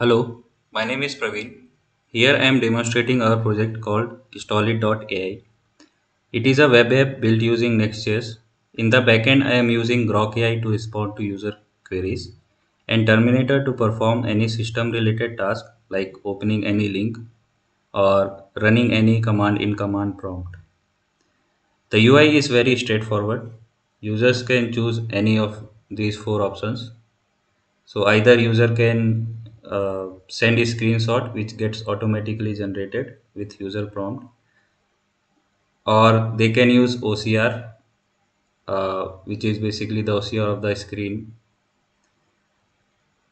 Hello, my name is Praveen. Here I am demonstrating our project called it.ai. It is a web app built using Next.js. In the backend, I am using Grok AI to respond to user queries and Terminator to perform any system related task like opening any link or running any command in command prompt. The UI is very straightforward. Users can choose any of these four options. So either user can send a screenshot which gets automatically generated with user prompt, or they can use OCR, which is basically the OCR of the screen.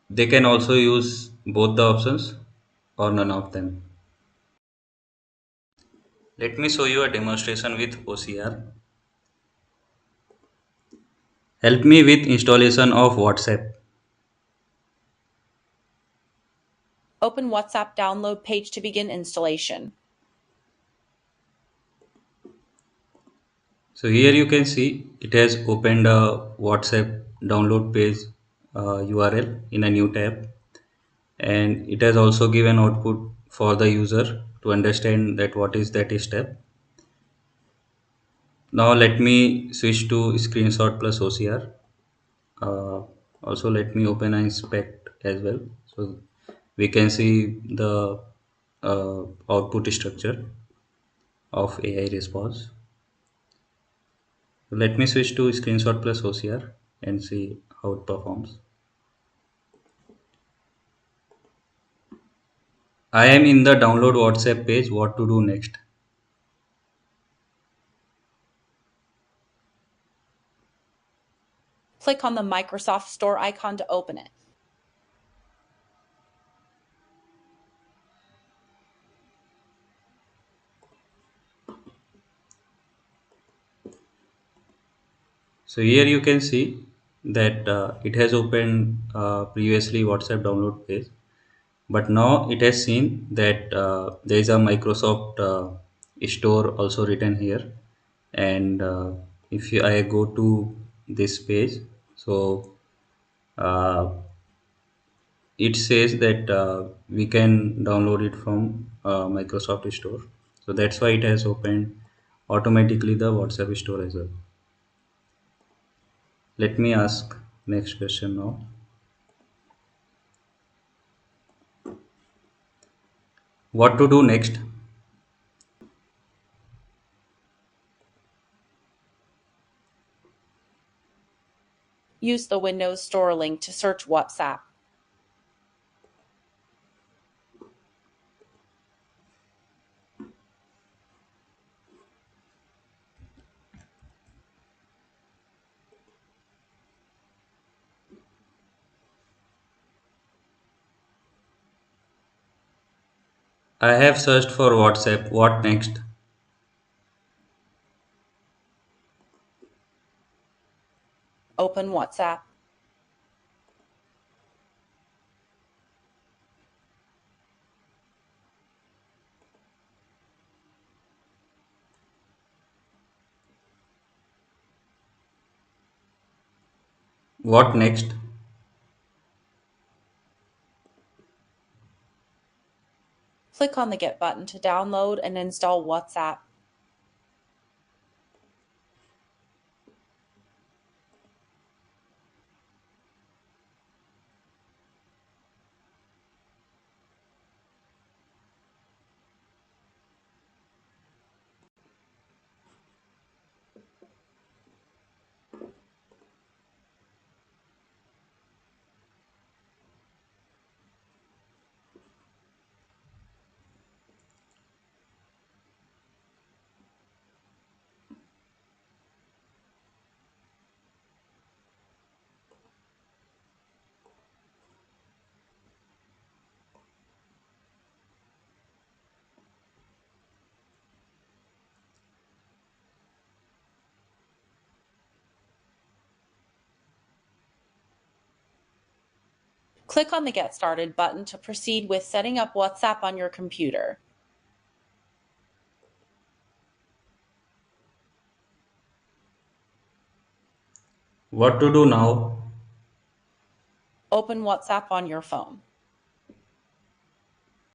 They can also use both the options or none of them. Let me show you a demonstration with OCR. Help me with installation of WhatsApp. Open WhatsApp download page to begin installation. So here you can see it has opened a WhatsApp download page URL in a new tab, and it has also given output for the user to understand that what is that step. Now let me switch to screenshot plus OCR. uh, Also let me open and inspect as well, so we can see the output structure of AI response. Let me switch to screenshot plus OCR and see how it performs. I am in the download WhatsApp page. What to do next? Click on the Microsoft Store icon to open it. So here you can see that it has opened previously WhatsApp download page, but now it has seen that there is a Microsoft store also written here, and if I go to this page, so uh, it says that we can download it from Microsoft store. So that's why it has opened automatically the WhatsApp store as well. Let me ask next question now. What to do next? Use the Windows Store link to search WhatsApp. I have searched for WhatsApp. What next? Open WhatsApp. What next? Click on the Get button to download and install WhatsApp. Click on the Get Started button to proceed with setting up WhatsApp on your computer. What to do now? Open WhatsApp on your phone.